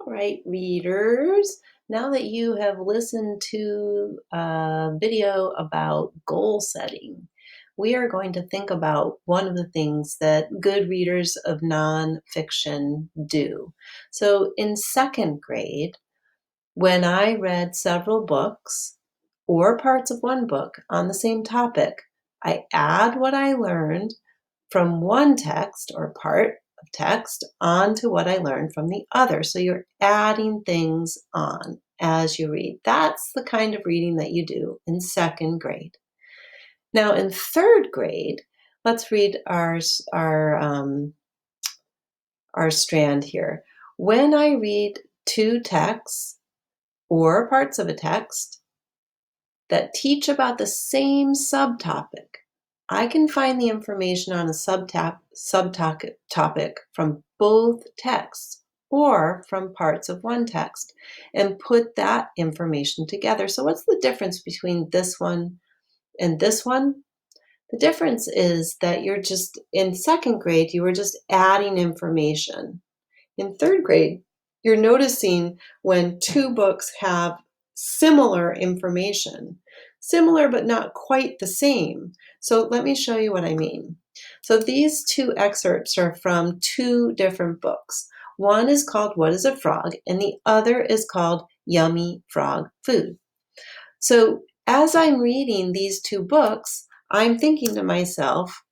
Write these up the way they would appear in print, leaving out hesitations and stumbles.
All right, readers, now that you have listened to a video about goal setting, we are going to think about one of the things that good readers of nonfiction do. So in second grade, when I read several books or parts of one book on the same topic, I add what I learned from one text or part of text onto what I learned from the other. So you're adding things on as you read. That's the kind of reading that you do in second grade. Now in third grade, let's read our strand here. When I read two texts or parts of a text that teach about the same subtopic, I can find the information on a subtopic from both texts or from parts of one text and put that information together. So what's the difference between this one and this one? The difference is that in second grade, you were just adding information. In third grade, you're noticing when two books have similar information, similar but not quite the same. So let me show you what I mean. So these two excerpts are from two different books. One is called What is a Frog? And the other is called Yummy Frog Food. So as I'm reading these two books, I'm thinking to myself,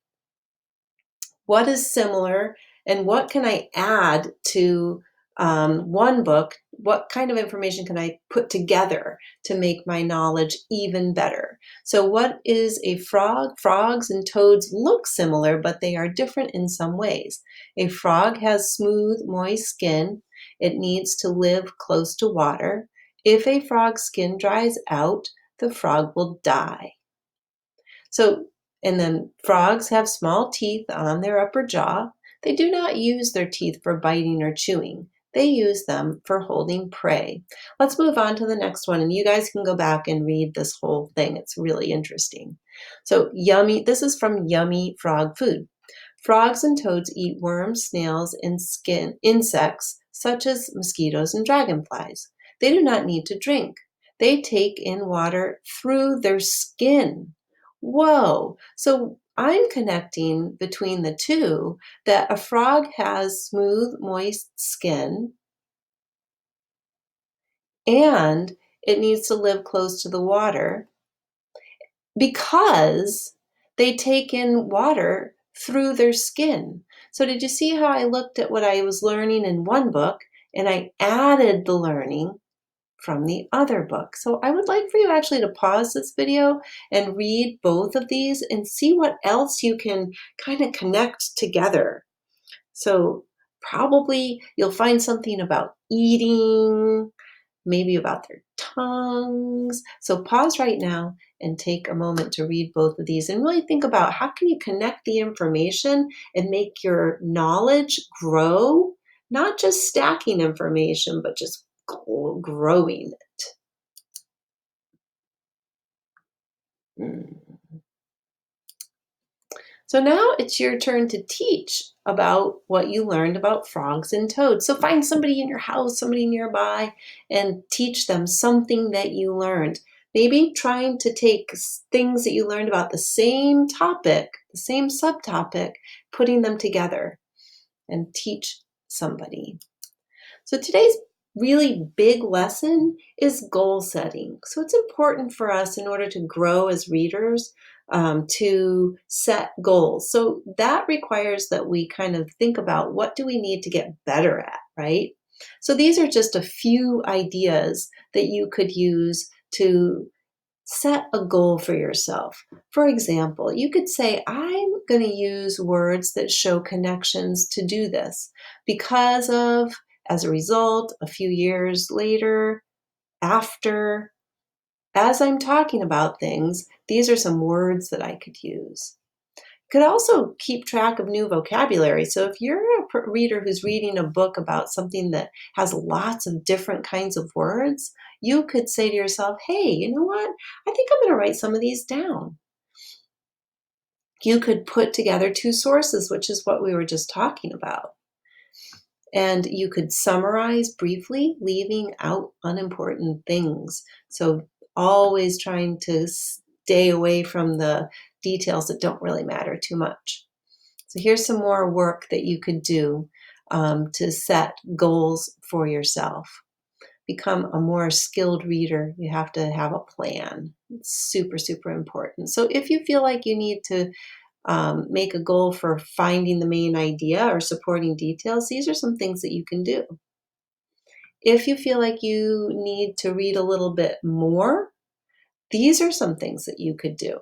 what is similar and what can I add to one book? What kind of information can I put together to make my knowledge even better? So what is a frog? Frogs and toads look similar, but they are different in some ways. A frog has smooth, moist skin. It needs to live close to water. If a frog's skin dries out, the frog will die. And then frogs have small teeth on their upper jaw. They do not use their teeth for biting or chewing. They use them for holding prey. Let's move on to the next one, and you guys can go back and read this whole thing. It's really interesting. So this is from Yummy Frog Food. Frogs and toads eat worms, snails, and insects such as mosquitoes and dragonflies. They do not need to drink. They take in water through their skin. Whoa! So I'm connecting between the two, that a frog has smooth, moist skin and it needs to live close to the water because they take in water through their skin. So did you see how I looked at what I was learning in one book and I added the learning from the other book? So I would like for you actually to pause this video and read both of these and see what else you can kind of connect together. So probably you'll find something about eating, maybe about their tongues. So pause right now and take a moment to read both of these and really think about how can you connect the information and make your knowledge grow, not just stacking information, but just growing it. Mm. So now it's your turn to teach about what you learned about frogs and toads. So find somebody in your house, somebody nearby, and teach them something that you learned. Maybe trying to take things that you learned about the same topic, the same subtopic, putting them together and teach somebody. So today's really big lesson is goal setting. So it's important for us in order to grow as readers to set goals. So that requires that we kind of think about what do we need to get better at, right? So these are just a few ideas that you could use to set a goal for yourself. For example, you could say, I'm going to use words that show connections to do this because of, as a result, a few years later, after, as I'm talking about things, these are some words that I could use. You could also keep track of new vocabulary. So if you're a reader who's reading a book about something that has lots of different kinds of words, you could say to yourself, hey, you know what? I think I'm going to write some of these down. You could put together two sources, which is what we were just talking about. And you could summarize briefly, leaving out unimportant things. So always trying to stay away from the details that don't really matter too much. So here's some more work that you could do to set goals for yourself. Become a more skilled reader. You have to have a plan. It's super, super important. So if you feel like you need to make a goal for finding the main idea or supporting details, these are some things that you can do. If you feel like you need to read a little bit more, these are some things that you could do.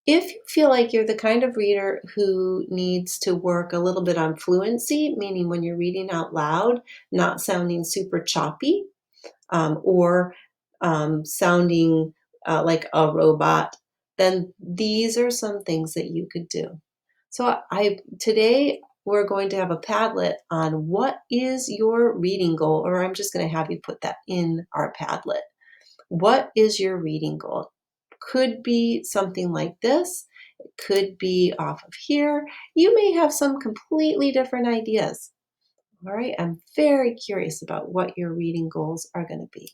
If you feel like you're the kind of reader who needs to work a little bit on fluency, meaning when you're reading out loud, not sounding super choppy or sounding like a robot, then these are some things that you could do. So today we're going to have a Padlet on what is your reading goal, or I'm just going to have you put that in our Padlet. What is your reading goal? Could be something like this. It could be off of here. You may have some completely different ideas. All right, I'm very curious about what your reading goals are going to be.